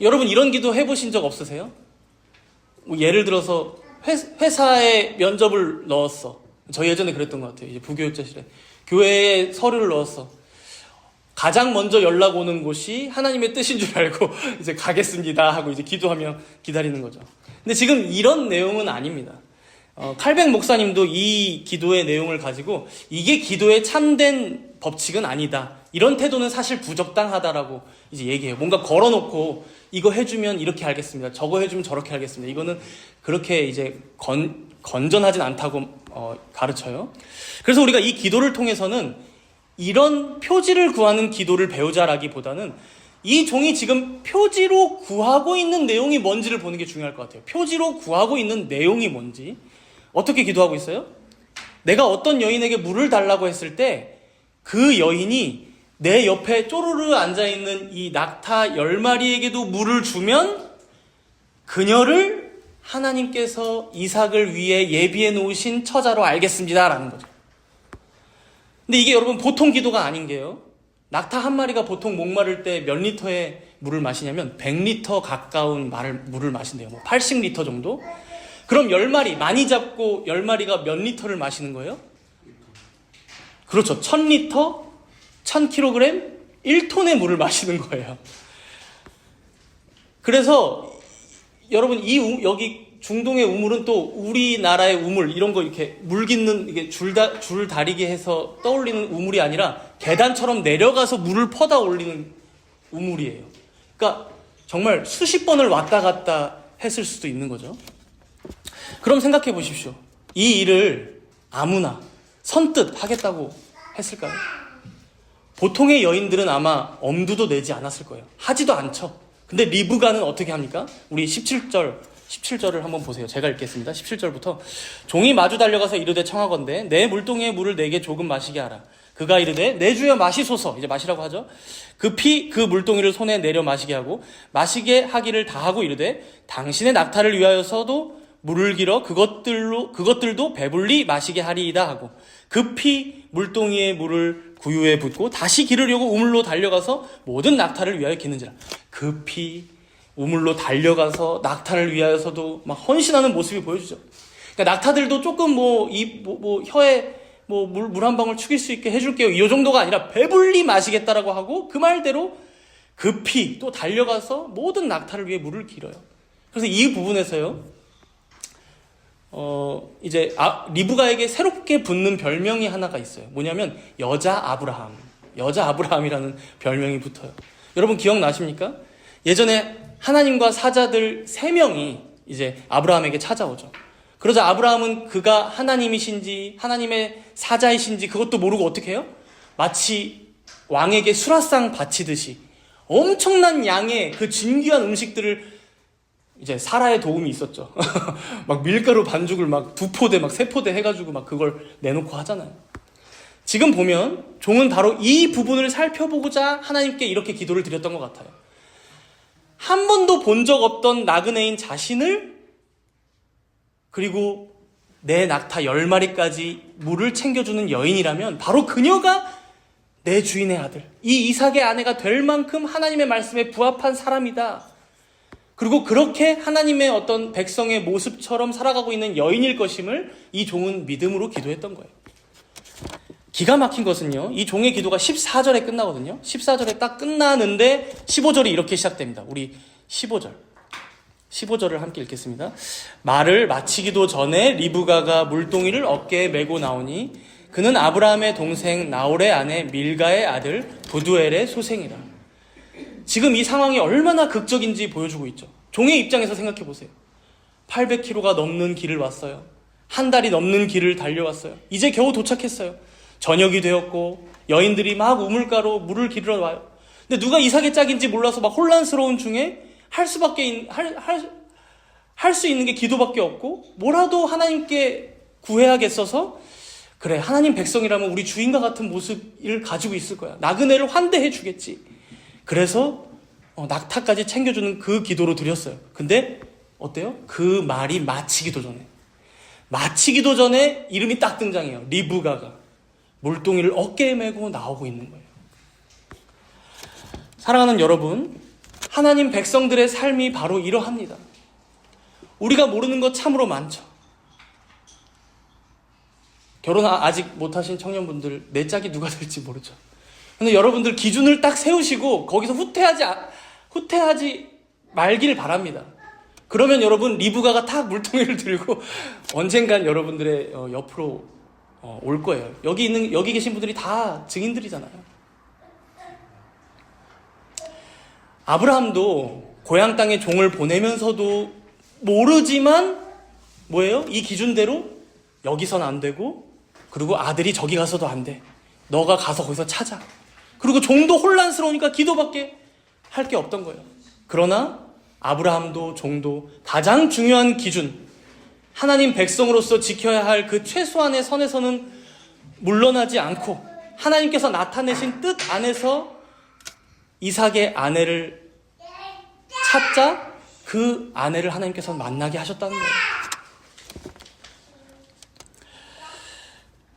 여러분 이런 기도 해보신 적 없으세요? 예를 들어서 회사에 면접을 넣었어. 저희 예전에 그랬던 것 같아요. 이제 부교육자실에 교회에 서류를 넣었어. 가장 먼저 연락 오는 곳이 하나님의 뜻인 줄 알고 이제 가겠습니다 하고 이제 기도하며 기다리는 거죠. 근데 지금 이런 내용은 아닙니다. 칼뱅 목사님도 이 기도의 내용을 가지고 이게 기도의 참된 법칙은 아니다. 이런 태도는 사실 부적당하다라고 이제 얘기해요. 뭔가 걸어놓고 이거 해주면 이렇게 하겠습니다. 저거 해주면 저렇게 하겠습니다. 이거는 그렇게 이제 건전하진 않다고 가르쳐요. 그래서 우리가 이 기도를 통해서는 이런 표지를 구하는 기도를 배우자라기보다는 이 종이 지금 표지로 구하고 있는 내용이 뭔지를 보는 게 중요할 것 같아요. 표지로 구하고 있는 내용이 뭔지. 어떻게 기도하고 있어요? 내가 어떤 여인에게 물을 달라고 했을 때 그 여인이 내 옆에 쪼르르 앉아있는 이 낙타 10마리에게도 물을 주면 그녀를 하나님께서 이삭을 위해 예비해 놓으신 처자로 알겠습니다 라는 거죠. 근데 이게 여러분 보통 기도가 아닌 게요. 낙타 한 마리가 보통 목마를 때 몇 리터의 물을 마시냐면 100리터 가까운 물을 마신대요. 80리터 정도? 그럼 10마리, 많이 잡고 10마리가 몇 리터를 마시는 거예요? 그렇죠. 1000리터, 1000kg, 1톤의 물을 마시는 거예요. 그래서 여러분 여기 중동의 우물은 또 우리나라의 우물 이런 거 이렇게 물 깃는 이게 줄 다리게 해서 떠올리는 우물이 아니라 계단처럼 내려가서 물을 퍼다 올리는 우물이에요. 그러니까 정말 수십 번을 왔다 갔다 했을 수도 있는 거죠. 그럼 생각해 보십시오. 이 일을 아무나 선뜻 하겠다고 했을까요? 보통의 여인들은 아마 엄두도 내지 않았을 거예요. 하지도 않죠. 근데 리브가는 어떻게 합니까? 우리 17절을 한번 보세요. 제가 읽겠습니다. 17절부터 종이 마주 달려가서 이르되 청하건대 내 물동이의 물을 내게 조금 마시게 하라. 그가 이르되 내 주여 마시소서. 이제 마시라고 하죠. 급히 그 물동이를 손에 내려 마시게 하고 마시게 하기를 다하고 이르되 당신의 낙타를 위하여서도 물을 길어 그것들도 배불리 마시게 하리이다 하고 급히 물동이의 물을 구유에 붓고 다시 기르려고 우물로 달려가서 모든 낙타를 위하여 기는지라. 급히 우물로 달려가서 낙타를 위하여서도 막 헌신하는 모습이 보여주죠. 그러니까 낙타들도 조금 혀에 물 한 방울 축일 수 있게 해줄게요. 이 정도가 아니라 배불리 마시겠다라고 하고 그 말대로 급히 또 달려가서 모든 낙타를 위해 물을 길어요. 그래서 이 부분에서요. 이제 리브가에게 새롭게 붙는 별명이 하나가 있어요. 뭐냐면 여자 아브라함이라는 별명이 붙어요. 여러분 기억나십니까? 예전에 하나님과 사자들 3명이 이제 아브라함에게 찾아오죠. 그러자 아브라함은 그가 하나님이신지 하나님의 사자이신지 그것도 모르고 어떻게 해요? 마치 왕에게 수라상 바치듯이 엄청난 양의 그 진귀한 음식들을 이제 사라의 도움이 있었죠. 막 밀가루 반죽을 막 2포대, 막 3포대 해가지고 막 그걸 내놓고 하잖아요. 지금 보면 종은 바로 이 부분을 살펴보고자 하나님께 이렇게 기도를 드렸던 것 같아요. 한 번도 본 적 없던 나그네인 자신을 그리고 내 낙타 10마리까지 물을 챙겨주는 여인이라면 바로 그녀가 내 주인의 아들, 이 이삭의 아내가 될 만큼 하나님의 말씀에 부합한 사람이다. 그리고 그렇게 하나님의 어떤 백성의 모습처럼 살아가고 있는 여인일 것임을 이 종은 믿음으로 기도했던 거예요. 기가 막힌 것은요, 이 종의 기도가 14절에 끝나거든요. 14절에 딱 끝나는데 15절이 이렇게 시작됩니다. 우리 15절을 함께 읽겠습니다. 말을 마치기도 전에 리브가가 물동이를 어깨에 메고 나오니 그는 아브라함의 동생 나홀의 아내 밀가의 아들 부두엘의 소생이라. 지금 이 상황이 얼마나 극적인지 보여주고 있죠. 종의 입장에서 생각해 보세요. 800km가 넘는 길을 왔어요. 한 달이 넘는 길을 달려왔어요. 이제 겨우 도착했어요. 저녁이 되었고 여인들이 막 우물가로 물을 기르러 와요. 근데 누가 이삭의 짝인지 몰라서 막 혼란스러운 중에 할 수 있는 게 기도밖에 없고 뭐라도 하나님께 구해야겠어서 그래, 하나님 백성이라면 우리 주인과 같은 모습을 가지고 있을 거야. 나그네를 환대해 주겠지. 그래서 낙타까지 챙겨주는 그 기도로 드렸어요. 근데 어때요? 그 말이 마치기도 전에 이름이 딱 등장해요. 리브가가 물동이를 어깨에 메고 나오고 있는 거예요. 사랑하는 여러분, 하나님 백성들의 삶이 바로 이러합니다. 우리가 모르는 것 참으로 많죠. 결혼 아직 못하신 청년분들, 내 짝이 누가 될지 모르죠. 근데 여러분들 기준을 딱 세우시고 거기서 후퇴하지 말기를 바랍니다. 그러면 여러분 리브가가 탁 물통이를 들고 언젠간 여러분들의 옆으로 올 거예요. 여기 계신 분들이 다 증인들이잖아요. 아브라함도 고향 땅에 종을 보내면서도 모르지만 뭐예요? 이 기준대로 여기선 안 되고, 그리고 아들이 저기 가서도 안 돼. 너가 가서 거기서 찾아. 그리고 종도 혼란스러우니까 기도밖에 할 게 없던 거예요. 그러나 아브라함도 종도 가장 중요한 기준, 하나님 백성으로서 지켜야 할 그 최소한의 선에서는 물러나지 않고 하나님께서 나타내신 뜻 안에서 이삭의 아내를 찾자 그 아내를 하나님께서 만나게 하셨다는 거예요.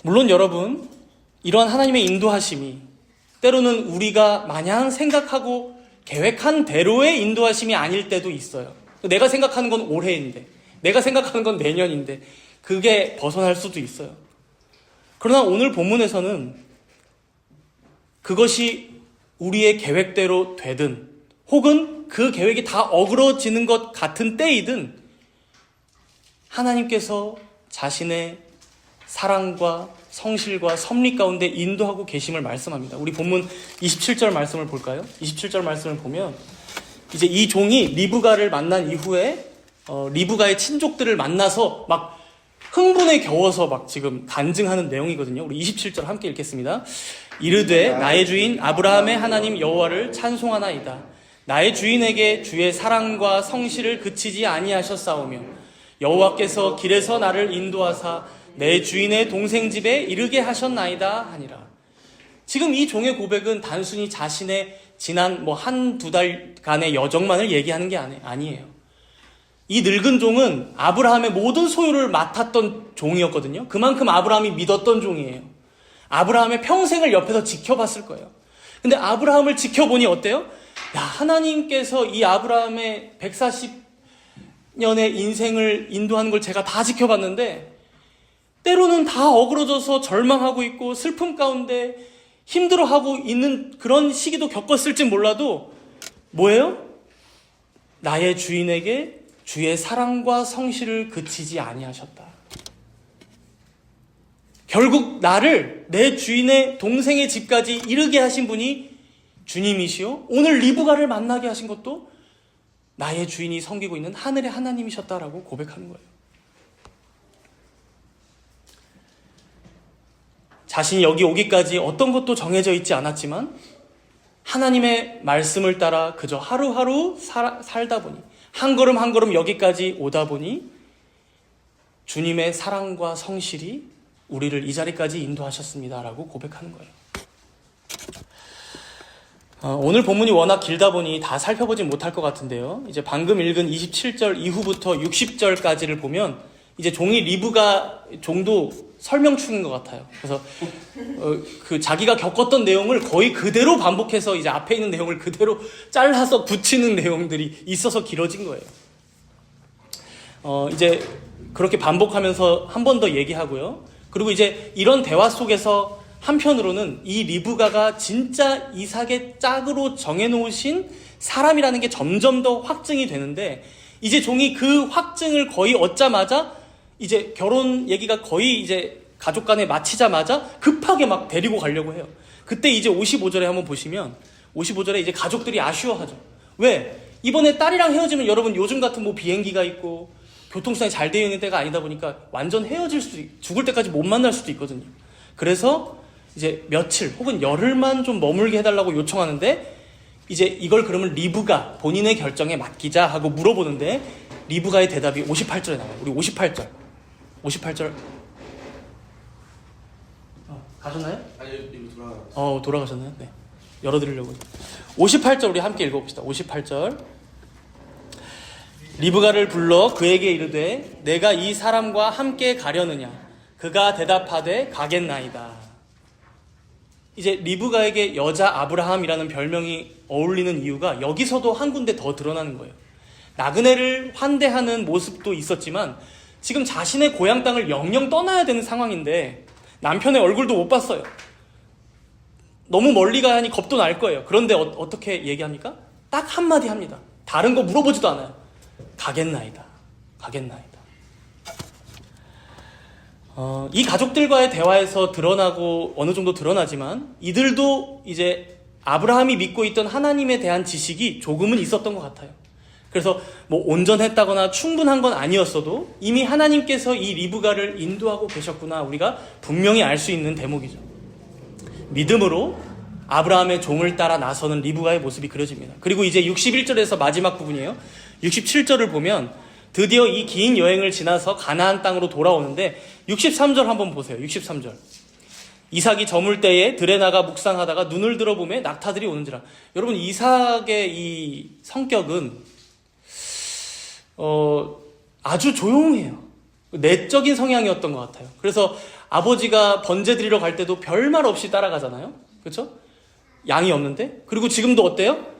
물론 여러분, 이러한 하나님의 인도하심이 때로는 우리가 마냥 생각하고 계획한 대로의 인도하심이 아닐 때도 있어요. 내가 생각하는 건 올해인데, 내가 생각하는 건 내년인데 그게 벗어날 수도 있어요. 그러나 오늘 본문에서는 그것이 우리의 계획대로 되든 혹은 그 계획이 다 어그러지는 것 같은 때이든 하나님께서 자신의 사랑과 성실과 섭리 가운데 인도하고 계심을 말씀합니다. 우리 본문 27절 말씀을 볼까요? 27절 말씀을 보면 이제 이 종이 리브가를 만난 이후에 리브가의 친족들을 만나서 막 흥분에 겨워서 막 지금 간증하는 내용이거든요. 우리 27절 함께 읽겠습니다. 이르되 나의 주인 아브라함의 하나님 여호와를 찬송하나이다. 나의 주인에게 주의 사랑과 성실을 그치지 아니하셨사오며 여호와께서 길에서 나를 인도하사 내 주인의 동생 집에 이르게 하셨나이다 하니라. 지금 이 종의 고백은 단순히 자신의 지난 한두 달간의 여정만을 얘기하는 게 아니에요. 이 늙은 종은 아브라함의 모든 소유를 맡았던 종이었거든요. 그만큼 아브라함이 믿었던 종이에요. 아브라함의 평생을 옆에서 지켜봤을 거예요. 근데 아브라함을 지켜보니 어때요? 야, 하나님께서 이 아브라함의 140년의 인생을 인도하는 걸 제가 다 지켜봤는데 때로는 다 어그러져서 절망하고 있고 슬픔 가운데 힘들어하고 있는 그런 시기도 겪었을지 몰라도 뭐예요? 나의 주인에게 주의 사랑과 성실을 그치지 아니하셨다. 결국 나를 내 주인의 동생의 집까지 이르게 하신 분이 주님이시요, 오늘 리브가를 만나게 하신 것도 나의 주인이 섬기고 있는 하늘의 하나님이셨다라고 고백하는 거예요. 자신이 여기 오기까지 어떤 것도 정해져 있지 않았지만 하나님의 말씀을 따라 그저 하루하루 살다 보니, 한 걸음 한 걸음 여기까지 오다 보니 주님의 사랑과 성실이 우리를 이 자리까지 인도하셨습니다라고 고백하는 거예요. 오늘 본문이 워낙 길다 보니 다 살펴보진 못할 것 같은데요. 이제 방금 읽은 27절 이후부터 60절까지를 보면 이제 종이 리브가 종도 설명충인 것 같아요. 그래서 그 자기가 겪었던 내용을 거의 그대로 반복해서 이제 앞에 있는 내용을 그대로 잘라서 붙이는 내용들이 있어서 길어진 거예요. 이제 그렇게 반복하면서 한 번 더 얘기하고요. 그리고 이제 이런 대화 속에서 한편으로는 이 리브가가 진짜 이삭의 짝으로 정해놓으신 사람이라는 게 점점 더 확증이 되는데, 이제 종이 그 확증을 거의 얻자마자 이제 결혼 얘기가 거의 이제 가족 간에 마치자마자 급하게 막 데리고 가려고 해요. 그때 이제 55절에 한번 보시면 55절에 이제 가족들이 아쉬워하죠. 왜? 이번에 딸이랑 헤어지면 여러분 요즘 같은 뭐 비행기가 있고 교통수단이 잘 되어 있는 때가 아니다 보니까 완전 헤어질 수도, 죽을 때까지 못 만날 수도 있거든요. 그래서 이제 며칠 혹은 열흘만 좀 머물게 해달라고 요청하는데, 이제 이걸 그러면 리브가 본인의 결정에 맡기자 하고 물어보는데, 리브가의 대답이 58절에 나와요. 우리 58절 가셨나요? 아니, 이거 돌아가요. 돌아가셨나요? 네, 열어드리려고. 58절 우리 함께 읽어봅시다. 58절. 리브가를 불러 그에게 이르되 내가 이 사람과 함께 가려느냐? 그가 대답하되 가겠나이다. 이제 리브가에게 여자 아브라함이라는 별명이 어울리는 이유가 여기서도 한 군데 더 드러나는 거예요. 나그네를 환대하는 모습도 있었지만 지금 자신의 고향 땅을 영영 떠나야 되는 상황인데 남편의 얼굴도 못 봤어요. 너무 멀리 가야 하니 겁도 날 거예요. 그런데 어떻게 얘기합니까? 딱 한마디 합니다. 다른 거 물어보지도 않아요. 가겠나이다. 이 가족들과의 대화에서 드러나고 어느 정도 드러나지만 이들도 이제 아브라함이 믿고 있던 하나님에 대한 지식이 조금은 있었던 것 같아요. 그래서 뭐 온전했다거나 충분한 건 아니었어도 이미 하나님께서 이 리브가를 인도하고 계셨구나, 우리가 분명히 알 수 있는 대목이죠. 믿음으로 아브라함의 종을 따라 나서는 리브가의 모습이 그려집니다. 그리고 이제 61절에서 마지막 부분이에요. 67절을 보면 드디어 이 긴 여행을 지나서 가나안 땅으로 돌아오는데 63절 한번 보세요. 63절. 이삭이 저물 때에 들에 나가 묵상하다가 눈을 들어보매 낙타들이 오는지라. 여러분, 이삭의 이 성격은 아주 조용해요. 내적인 성향이었던 것 같아요. 그래서 아버지가 번제 드리러 갈 때도 별말 없이 따라가잖아요. 그렇죠? 양이 없는데. 그리고 지금도 어때요?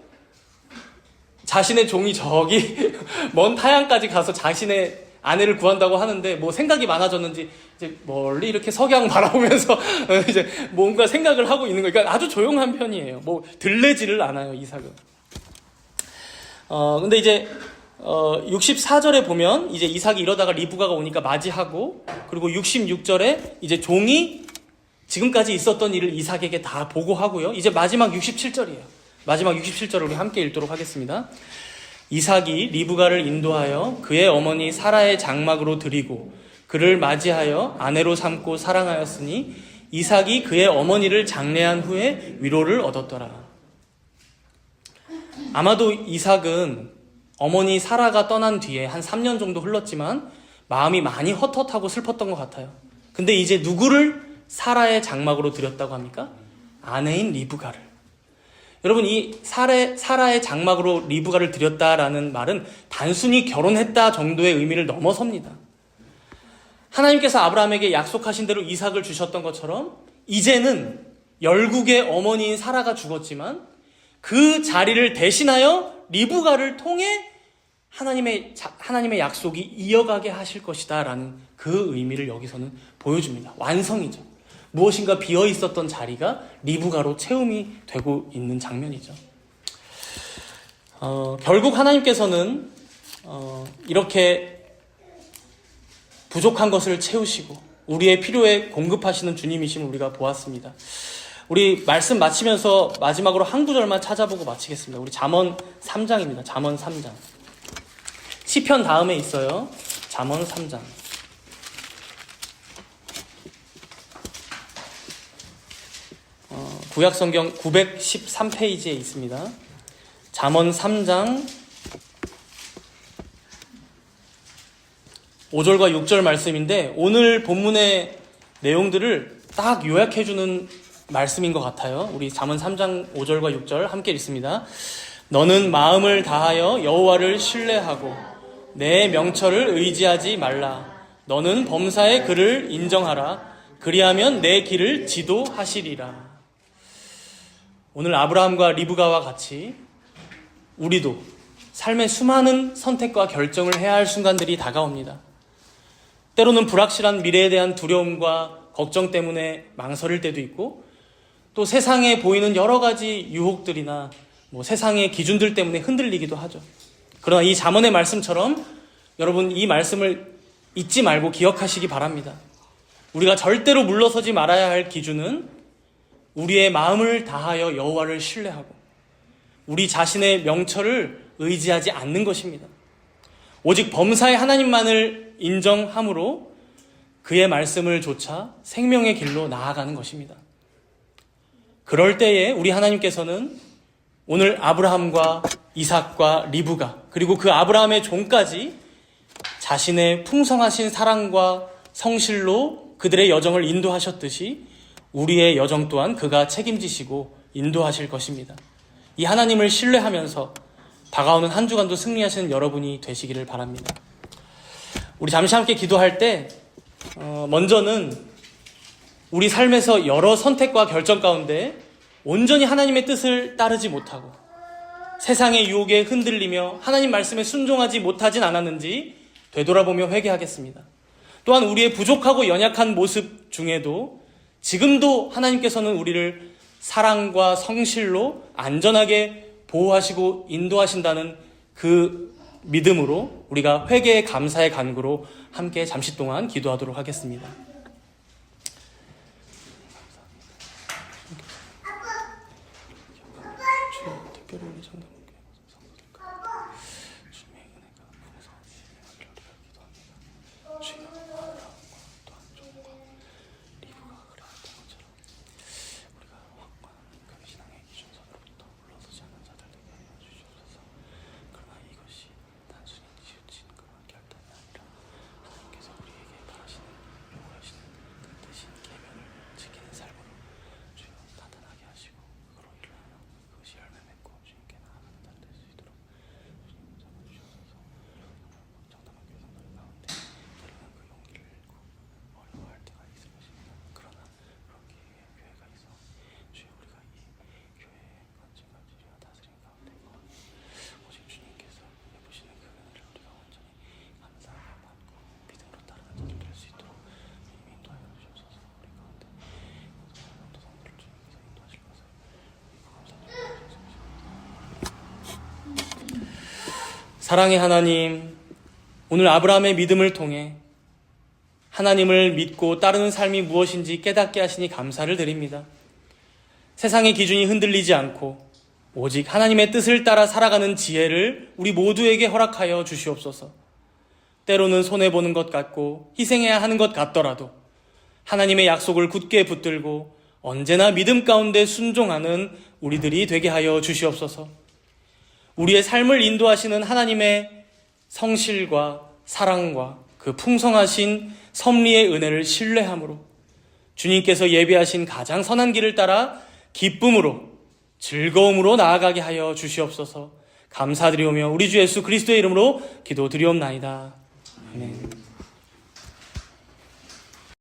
자신의 종이 저기 먼 타양까지 가서 자신의 아내를 구한다고 하는데 뭐 생각이 많아졌는지 이제 멀리 이렇게 석양 바라보면서 이제 뭔가 생각을 하고 있는 거예요. 그러니까 아주 조용한 편이에요. 뭐 들레지를 않아요, 이삭은. 근데 이제 64절에 보면 이제 이삭이 이러다가 리브가가 오니까 맞이하고, 그리고 66절에 이제 종이 지금까지 있었던 일을 이삭에게 다 보고하고요. 이제 마지막 67절이에요. 마지막 67절을 우리 함께 읽도록 하겠습니다. 이삭이 리브가를 인도하여 그의 어머니 사라의 장막으로 들이고 그를 맞이하여 아내로 삼고 사랑하였으니 이삭이 그의 어머니를 장례한 후에 위로를 얻었더라. 아마도 이삭은 어머니 사라가 떠난 뒤에 한 3년 정도 흘렀지만 마음이 많이 헛헛하고 슬펐던 것 같아요. 근데 이제 누구를 사라의 장막으로 들였다고 합니까? 아내인 리브가를. 여러분, 이 사라의 장막으로 리브가를 들였다라는 말은 단순히 결혼했다 정도의 의미를 넘어섭니다. 하나님께서 아브라함에게 약속하신 대로 이삭을 주셨던 것처럼 이제는 열국의 어머니인 사라가 죽었지만 그 자리를 대신하여 리브가를 통해 하나님의 약속이 이어가게 하실 것이다 라는 그 의미를 여기서는 보여줍니다. 완성이죠. 무엇인가 비어 있었던 자리가 리브가로 채움이 되고 있는 장면이죠. 결국 하나님께서는 이렇게 부족한 것을 채우시고 우리의 필요에 공급하시는 주님이심을 우리가 보았습니다. 우리 말씀 마치면서 마지막으로 한 구절만 찾아보고 마치겠습니다. 우리 잠언 3장입니다. 잠언 3장. 시편 다음에 있어요. 잠언 3장. 구약성경 913페이지에 있습니다. 잠언 3장 5절과 6절 말씀인데 오늘 본문의 내용들을 딱 요약해주는 말씀인 것 같아요. 우리 잠언 3장 5절과 6절 함께 읽습니다. 너는 마음을 다하여 여호와를 신뢰하고 내 명철을 의지하지 말라. 너는 범사의 그를 인정하라. 그리하면 내 길을 지도하시리라. 오늘 아브라함과 리브가와 같이 우리도 삶의 수많은 선택과 결정을 해야 할 순간들이 다가옵니다. 때로는 불확실한 미래에 대한 두려움과 걱정 때문에 망설일 때도 있고, 또 세상에 보이는 여러 가지 유혹들이나 세상의 기준들 때문에 흔들리기도 하죠. 그러나 이 잠언의 말씀처럼 여러분, 이 말씀을 잊지 말고 기억하시기 바랍니다. 우리가 절대로 물러서지 말아야 할 기준은 우리의 마음을 다하여 여호와를 신뢰하고 우리 자신의 명철을 의지하지 않는 것입니다. 오직 범사의 하나님만을 인정함으로 그의 말씀을 조차 생명의 길로 나아가는 것입니다. 그럴 때에 우리 하나님께서는 오늘 아브라함과 이삭과 리브가, 그리고 그 아브라함의 종까지 자신의 풍성하신 사랑과 성실로 그들의 여정을 인도하셨듯이 우리의 여정 또한 그가 책임지시고 인도하실 것입니다. 이 하나님을 신뢰하면서 다가오는 한 주간도 승리하시는 여러분이 되시기를 바랍니다. 우리 잠시 함께 기도할 때 먼저는 우리 삶에서 여러 선택과 결정 가운데 온전히 하나님의 뜻을 따르지 못하고 세상의 유혹에 흔들리며 하나님 말씀에 순종하지 못하진 않았는지 되돌아보며 회개하겠습니다. 또한 우리의 부족하고 연약한 모습 중에도 지금도 하나님께서는 우리를 사랑과 성실로 안전하게 보호하시고 인도하신다는 그 믿음으로 우리가 회개의 감사의 간구로 함께 잠시 동안 기도하도록 하겠습니다. 특별히 우리 성도님께 성도들과 주님의 은혜가 풍성하게 기도합니다. 주여, 아브라함과 또한 종과 리브가 그랬던 것처럼 우리가 확고한 그 신앙의 기준선으로부터 물러서지 않는 자들 되게 하여 주시옵소서. 그러나 이것이 단순히 지우친 그런 결단이 아니라 하나님께서 우리에게 바라시는 요구하시는 그 대신 계명을 지키는 삶으로 주여 단단하게 하시고 그로 인하여 그것이 열매 맺고 주님께 나아가는 날 될 수 있도록 주님 잡아주셔서 정당한 교회 성도들 가운데 때로는 그 용기를 잃고 어려워할 때가 있을 것입니다. 그러나 그렇게 교회가 있어 주여 우리가 이 교회의 관증과 지리와 다스림 가운데 오직 주님께서 베푸시는 그 은혜를 우리가 온전히 감사하게 받고 믿음으로 따르는 자들 될 수 있도록 주님 인도하여 주옵소서. 우리 가운데 성도 성도를 주님께서 인도하실 것을 감사드립니다. 사랑의 하나님, 오늘 아브라함의 믿음을 통해 하나님을 믿고 따르는 삶이 무엇인지 깨닫게 하시니 감사를 드립니다. 세상의 기준이 흔들리지 않고 오직 하나님의 뜻을 따라 살아가는 지혜를 우리 모두에게 허락하여 주시옵소서. 때로는 손해보는 것 같고 희생해야 하는 것 같더라도 하나님의 약속을 굳게 붙들고 언제나 믿음 가운데 순종하는 우리들이 되게 하여 주시옵소서. 우리의 삶을 인도하시는 하나님의 성실과 사랑과 그 풍성하신 섭리의 은혜를 신뢰함으로 주님께서 예비하신 가장 선한 길을 따라 기쁨으로 즐거움으로 나아가게 하여 주시옵소서. 감사드리오며 우리 주 예수 그리스도의 이름으로 기도드리옵나이다. 아멘.